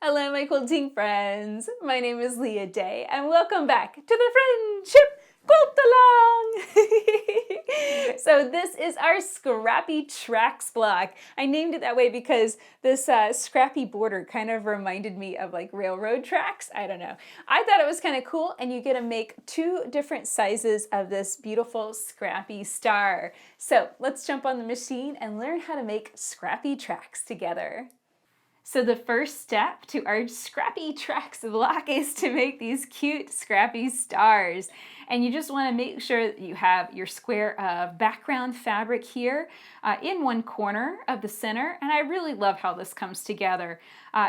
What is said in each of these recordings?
Hello, my quilting friends. My name is Leah Day, and welcome back to the Friendship Quilt Along. So this is our Scrappy Tracks block. I named it that way because this scrappy border kind of reminded me of like railroad tracks. I don't know. I thought it was kind of cool, and you get to make two different sizes of this beautiful scrappy star. So let's jump on the machine and learn how to make scrappy tracks together. So the first step to our Scrappy Tracks block is to make these cute scrappy stars. And you just want to make sure that you have your square of background fabric here in one corner of the center. And I really love how this comes together.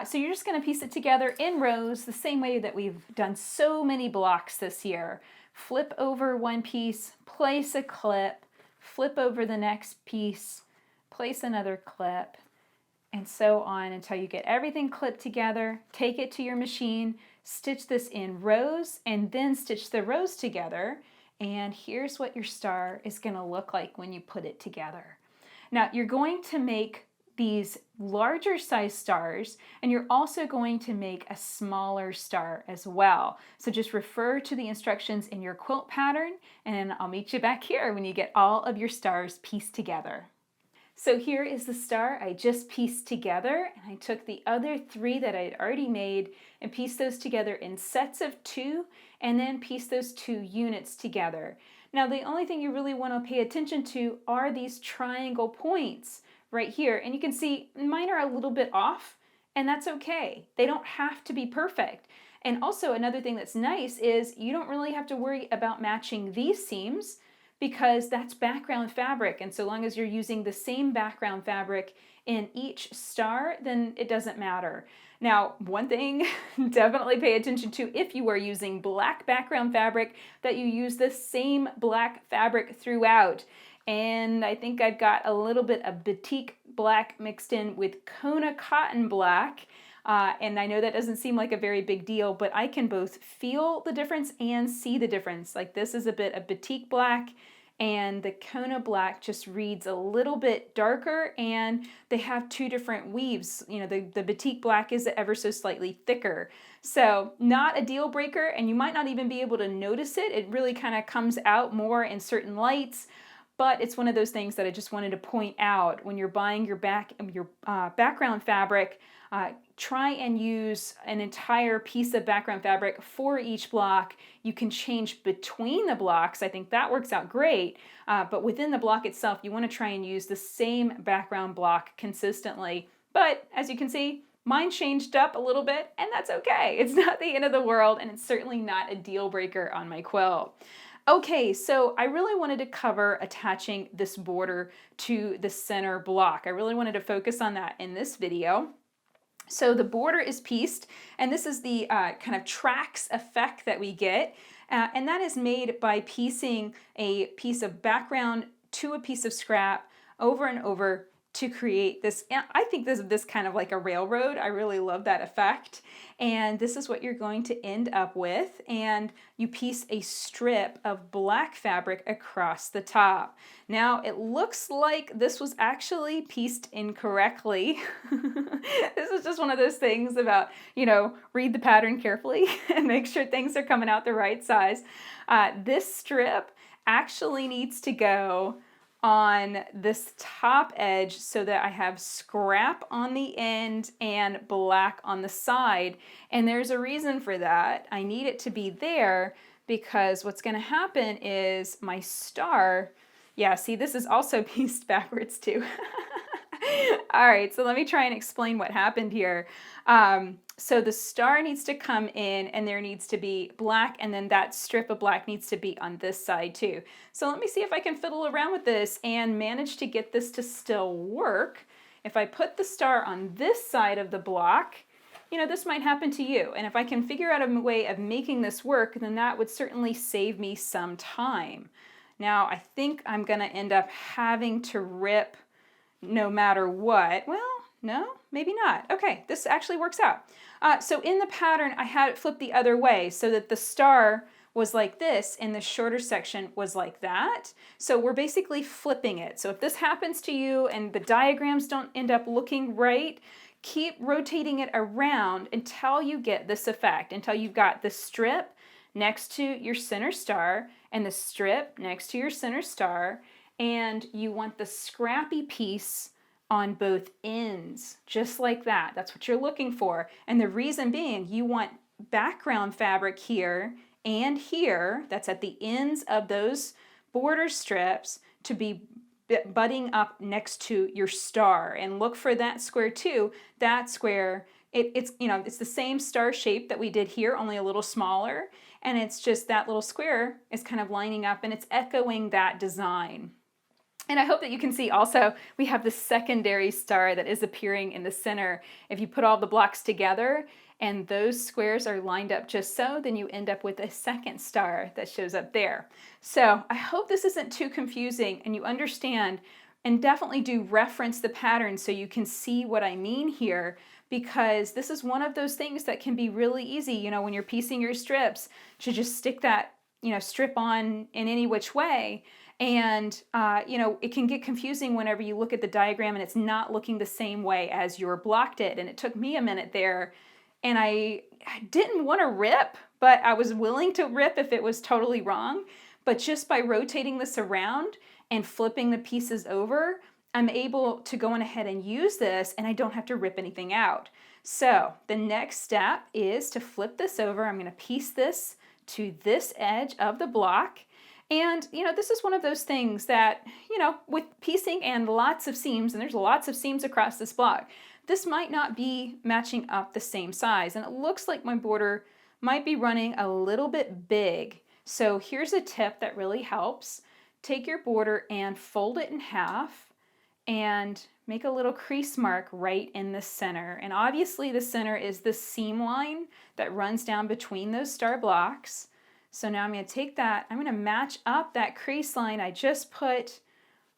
So you're just going to piece it together in rows the same way that we've done so many blocks this year. Flip over one piece, place a clip, flip over the next piece, place another clip, and so on until you get everything clipped together. Take it to your machine, stitch this in rows, and then stitch the rows together. And here's what your star is going to look like when you put it together. Now you're going to make these larger size stars, and you're also going to make a smaller star as well. So just refer to the instructions in your quilt pattern, and I'll meet you back here when you get all of your stars pieced together. So here is the star I just pieced together, and I took the other three that I had already made and pieced those together in sets of two, and then pieced those two units together. Now the only thing you really want to pay attention to are these triangle points right here, and you can see mine are a little bit off, and that's okay. They don't have to be perfect. And also another thing that's nice is you don't really have to worry about matching these seams, because that's background fabric, and so long as you're using the same background fabric in each star, then it doesn't matter. Now, one thing definitely pay attention to if you are using black background fabric, that you use the same black fabric throughout. And I think I've got a little bit of batik black mixed in with Kona cotton black. And I know that doesn't seem like a very big deal, but I can both feel the difference and see the difference. Like this is a bit of batik black, and the Kona black just reads a little bit darker, and they have two different weaves. You know, the batik black is ever so slightly thicker. So not a deal breaker, and you might not even be able to notice it. It really kind of comes out more in certain lights. But it's one of those things that I just wanted to point out. When you're buying your background fabric, try and use an entire piece of background fabric for each block. You can change between the blocks. I think that works out great. But within the block itself, you want to try and use the same background block consistently. But as you can see, mine changed up a little bit, and that's okay. It's not the end of the world, and it's certainly not a deal breaker on my quilt. Okay, so I really wanted to cover attaching this border to the center block. I really wanted to focus on that in this video. So the border is pieced, and this is the kind of tracks effect that we get, and that is made by piecing a piece of background to a piece of scrap over and over to create this. I think this kind of like a railroad. I really love that effect. And this is what you're going to end up with. And you piece a strip of black fabric across the top. Now it looks like this was actually pieced incorrectly. This is just one of those things about, you know, read the pattern carefully and make sure things are coming out the right size. This strip actually needs to go on this top edge so that I have scrap on the end and black on the side. And there's a reason for that. I need it to be there because what's going to happen is my star, yeah, see, this is also pieced backwards too. All right, so let me try and explain what happened here. So the star needs to come in, and there needs to be black, and then that strip of black needs to be on this side too. So let me see if I can fiddle around with this and manage to get this to still work. If I put the star on this side of the block, you know, this might happen to you. And if I can figure out a way of making this work, then that would certainly save me some time. Now, I think I'm gonna end up having to rip no matter what. Well, no, maybe not. Okay, this actually works out. So in the pattern, I had it flipped the other way so that the star was like this and the shorter section was like that. So we're basically flipping it. So if this happens to you and the diagrams don't end up looking right, keep rotating it around until you get this effect, until you've got the strip next to your center star and the strip next to your center star, and you want the scrappy piece on both ends, just like that. That's what you're looking for. And the reason being, you want background fabric here and here, that's at the ends of those border strips, to be butting up next to your star. And look for that square too. That square, it's the same star shape that we did here, only a little smaller. And it's just that little square is kind of lining up and it's echoing that design. And I hope that you can see also we have the secondary star that is appearing in the center. If you put all the blocks together and those squares are lined up just so, then you end up with a second star that shows up there. So I hope this isn't too confusing and you understand, and definitely do reference the pattern so you can see what I mean here, because this is one of those things that can be really easy, when you're piecing your strips, to just stick that, strip on in any which way. And, it can get confusing whenever you look at the diagram and it's not looking the same way as your block did. And it took me a minute there, and I didn't want to rip, but I was willing to rip if it was totally wrong. But just by rotating this around and flipping the pieces over, I'm able to go on ahead and use this, and I don't have to rip anything out. So the next step is to flip this over. I'm going to piece this to this edge of the block. And, this is one of those things that, with piecing and lots of seams, and there's lots of seams across this block, this might not be matching up the same size. And it looks like my border might be running a little bit big. So here's a tip that really helps. Take your border and fold it in half and make a little crease mark right in the center. And obviously the center is the seam line that runs down between those star blocks. So now I'm going to take that, I'm going to match up that crease line I just put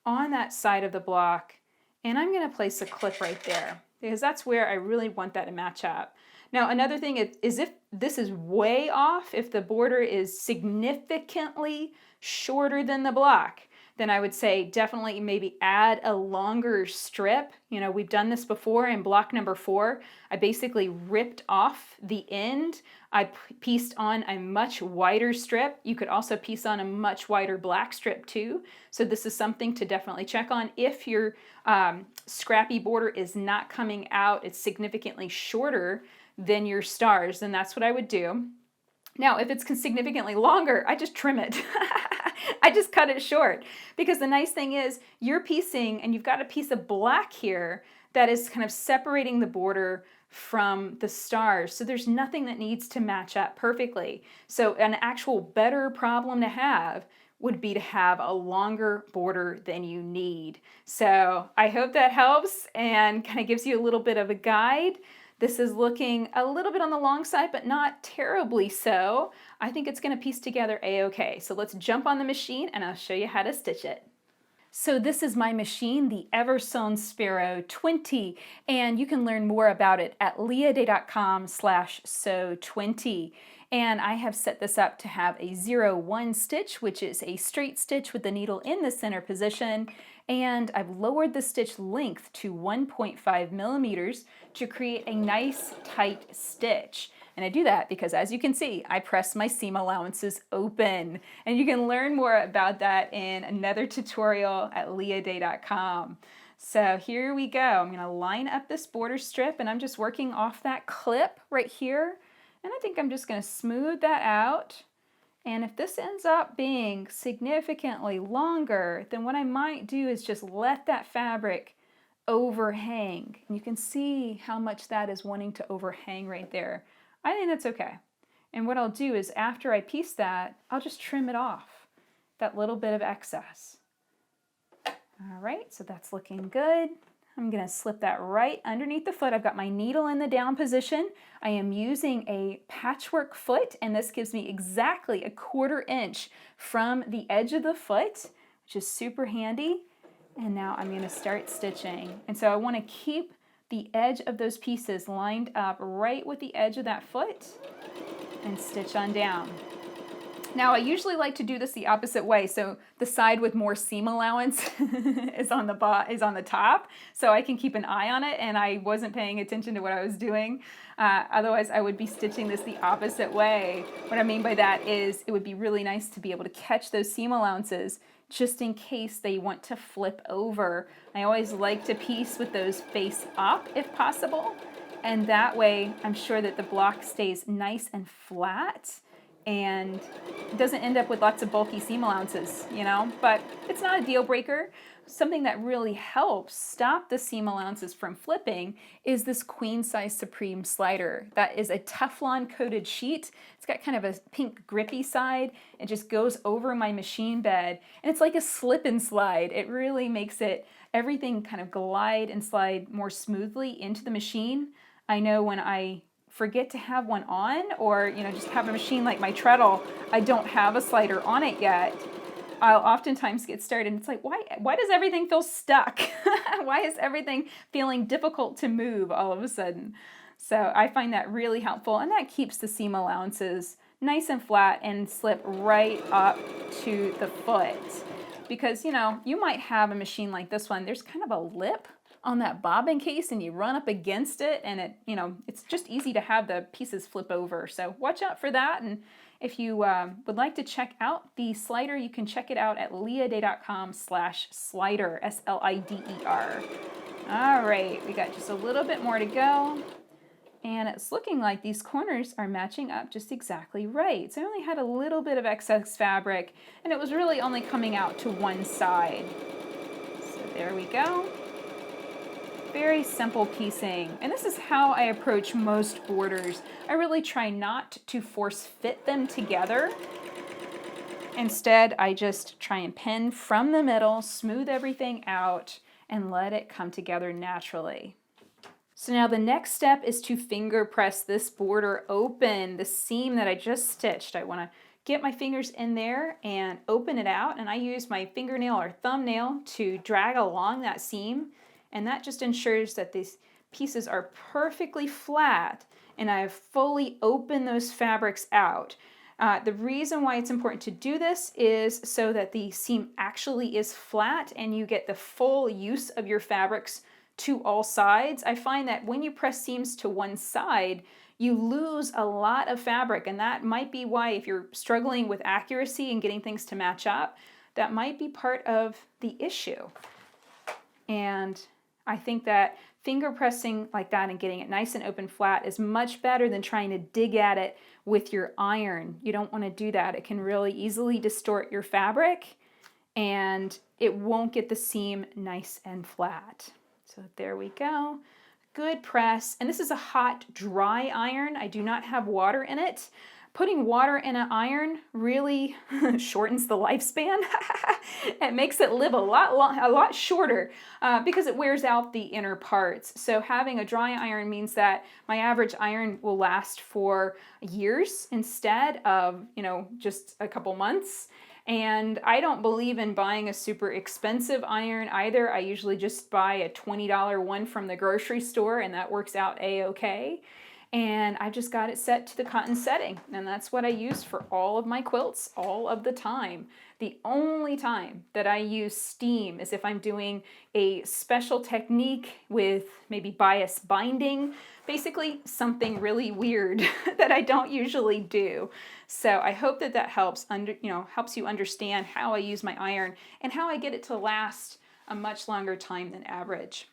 on that side of the block, and I'm going to place a clip right there because that's where I really want that to match up. Now another thing is if this is way off, if the border is significantly shorter than the block, then I would say definitely maybe add a longer strip. We've done this before in block number 4. I basically ripped off the end. I pieced on a much wider strip. You could also piece on a much wider black strip too. So this is something to definitely check on. If your scrappy border is not coming out, it's significantly shorter than your stars, then that's what I would do. Now, if it's significantly longer, I just trim it. I just cut it short, because the nice thing is you're piecing and you've got a piece of black here that is kind of separating the border from the stars. So there's nothing that needs to match up perfectly. So an actual better problem to have would be to have a longer border than you need. So I hope that helps and kind of gives you a little bit of a guide. This is looking a little bit on the long side, but not terribly so. I think it's going to piece together a-okay. So let's jump on the machine and I'll show you how to stitch it. So this is my machine, the Eversewn Sparrow 20, and you can learn more about it at leahday.com/sew20. And I have set this up to have a 0-1 stitch, which is a straight stitch with the needle in the center position. And I've lowered the stitch length to 1.5 millimeters to create a nice tight stitch. And I do that because, as you can see, I press my seam allowances open. And you can learn more about that in another tutorial at leahday.com. So here we go. I'm going to line up this border strip, and I'm just working off that clip right here. And I think I'm just going to smooth that out. And if this ends up being significantly longer, then what I might do is just let that fabric overhang. And you can see how much that is wanting to overhang right there. I think that's okay. And what I'll do is, after I piece that, I'll just trim it off, that little bit of excess. All right, so that's looking good. I'm going to slip that right underneath the foot. I've got my needle in the down position. I am using a patchwork foot, and this gives me exactly 1/4 inch from the edge of the foot, which is super handy. And now I'm going to start stitching. And so I want to keep the edge of those pieces lined up right with the edge of that foot and stitch on down. Now I usually like to do this the opposite way. So the side with more seam allowance is on the top, so I can keep an eye on it, and I wasn't paying attention to what I was doing. Otherwise I would be stitching this the opposite way. What I mean by that is it would be really nice to be able to catch those seam allowances just in case they want to flip over. I always like to piece with those face up if possible, and that way I'm sure that the block stays nice and flat and doesn't end up with lots of bulky seam allowances, you know, but it's not a deal breaker. Something that really helps stop the seam allowances from flipping is this Queen Size Supreme slider. That is a Teflon coated sheet. It's got kind of a pink grippy side. It just goes over my machine bed, and it's like a slip and slide. It really makes everything kind of glide and slide more smoothly into the machine. I know when I forget to have one on, or just have a machine like my treadle, I don't have a slider on it yet, I'll oftentimes get started and it's like, why does everything feel stuck? Why is everything feeling difficult to move all of a sudden? So I find that really helpful, and that keeps the seam allowances nice and flat and slip right up to the foot. Because you might have a machine like this one, there's kind of a lip on that bobbin case, and you run up against it, and it's just easy to have the pieces flip over. So watch out for that. And if you would like to check out the slider, you can check it out at leahday.com/slider, SLIDER. All right, we got just a little bit more to go, and it's looking like these corners are matching up just exactly right. So I only had a little bit of excess fabric, and it was really only coming out to one side. So there we go. Very simple piecing, and this is how I approach most borders. I really try not to force fit them together. Instead, I just try and pin from the middle, smooth everything out, and let it come together naturally. So now the next step is to finger press this border open, the seam that I just stitched. I want to get my fingers in there and open it out, and I use my fingernail or thumbnail to drag along that seam. And that just ensures that these pieces are perfectly flat and I have fully opened those fabrics out. The reason why it's important to do this is so that the seam actually is flat and you get the full use of your fabrics to all sides. I find that when you press seams to one side, you lose a lot of fabric, and that might be why, if you're struggling with accuracy and getting things to match up, that might be part of the issue. And I think that finger pressing like that and getting it nice and open flat is much better than trying to dig at it with your iron. You don't want to do that. It can really easily distort your fabric, and it won't get the seam nice and flat. So there we go. Good press. And this is a hot, dry iron. I do not have water in it. Putting water in an iron really shortens the lifespan. It makes it live a lot shorter because it wears out the inner parts. So having a dry iron means that my average iron will last for years instead of, just a couple months. And I don't believe in buying a super expensive iron either. I usually just buy a $20 one from the grocery store, and that works out a-okay. And I just got it set to the cotton setting, and that's what I use for all of my quilts all of the time. The only time that I use steam is if I'm doing a special technique with maybe bias binding, basically something really weird that I don't usually do. So I hope that helps helps you understand how I use my iron and how I get it to last a much longer time than average.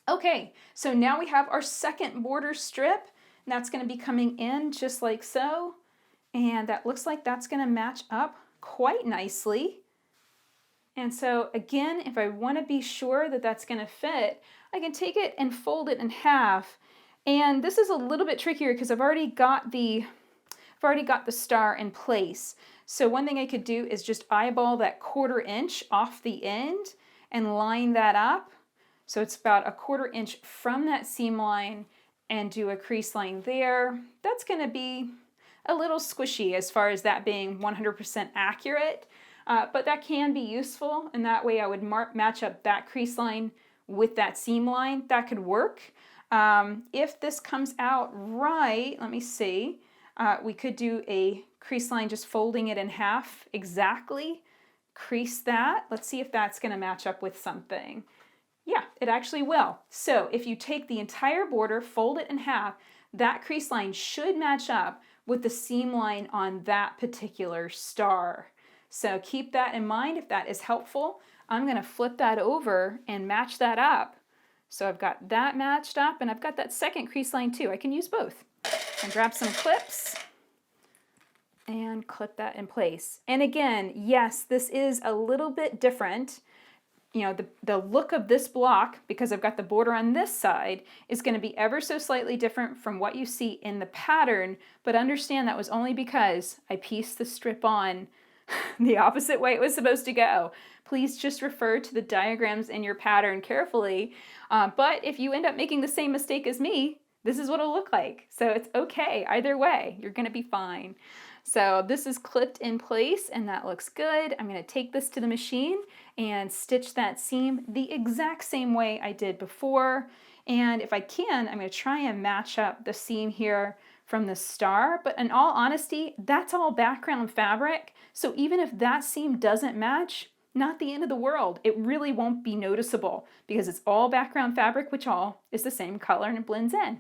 Okay, so now we have our second border strip, and that's going to be coming in just like so, and that looks like that's going to match up quite nicely. And so again, if I want to be sure that that's going to fit, I can take it and fold it in half. And this is a little bit trickier because I've already got the star in place. So one thing I could do is just eyeball that 1/4 inch off the end and line that up. So it's about a 1/4 inch from that seam line, and do a crease line there. That's going to be a little squishy as far as that being 100% accurate, but that can be useful, and that way I would match up that crease line with that seam line. That could work. If this comes out right, let me see. We could do a crease line just folding it in half exactly. Crease that. Let's see if that's going to match up with something. Yeah, it actually will. So if you take the entire border, fold it in half, that crease line should match up with the seam line on that particular star. So keep that in mind if that is helpful. I'm going to flip that over and match that up. So I've got that matched up and I've got that second crease line too. I can use both. And grab some clips and clip that in place. And again, yes, this is a little bit different. You know, the look of this block, because I've got the border on this side, is going to be ever so slightly different from what you see in the pattern, but understand that was only because I pieced the strip on the opposite way it was supposed to go. Please just refer to the diagrams in your pattern carefully, but if you end up making the same mistake as me, this is what it'll look like. So it's okay, either way, you're going to be fine. So this is clipped in place and that looks good. I'm going to take this to the machine and stitch that seam the exact same way I did before. And if I can, I'm going to try and match up the seam here from the star, but in all honesty, that's all background fabric. So even if that seam doesn't match, not the end of the world. It really won't be noticeable because it's all background fabric, which all is the same color and it blends in.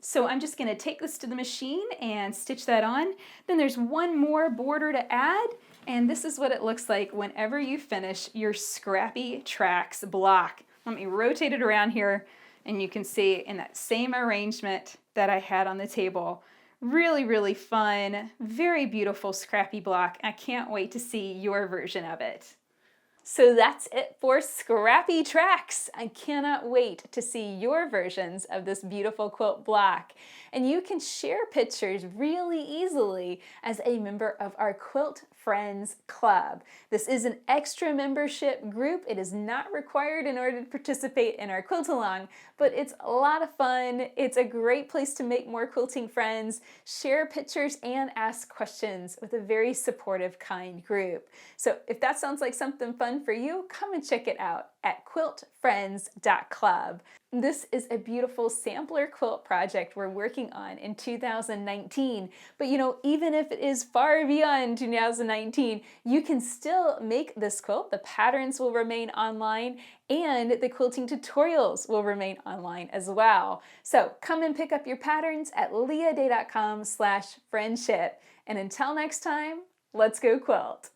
So I'm just going to take this to the machine and stitch that on. Then there's one more border to add, and this is what it looks like whenever you finish your Scrappy Tracks block. Let me rotate it around here, and you can see in that same arrangement that I had on the table. Really, really fun, very beautiful Scrappy block. I can't wait to see your version of it. So that's it for Scrappy Tracks. I cannot wait to see your versions of this beautiful quilt block. And you can share pictures really easily as a member of our Quilt Friends Club. This is an extra membership group. It is not required in order to participate in our Quilt Along, but it's a lot of fun. It's a great place to make more quilting friends, share pictures, and ask questions with a very supportive, kind group. So if that sounds like something fun for you, come and check it out at quiltfriends.club. This is a beautiful sampler quilt project we're working on in 2019. But you know, even if it is far beyond 2019, you can still make this quilt. The patterns will remain online and the quilting tutorials will remain online as well. So come and pick up your patterns at leahday.com/friendship. And until next time, let's go quilt.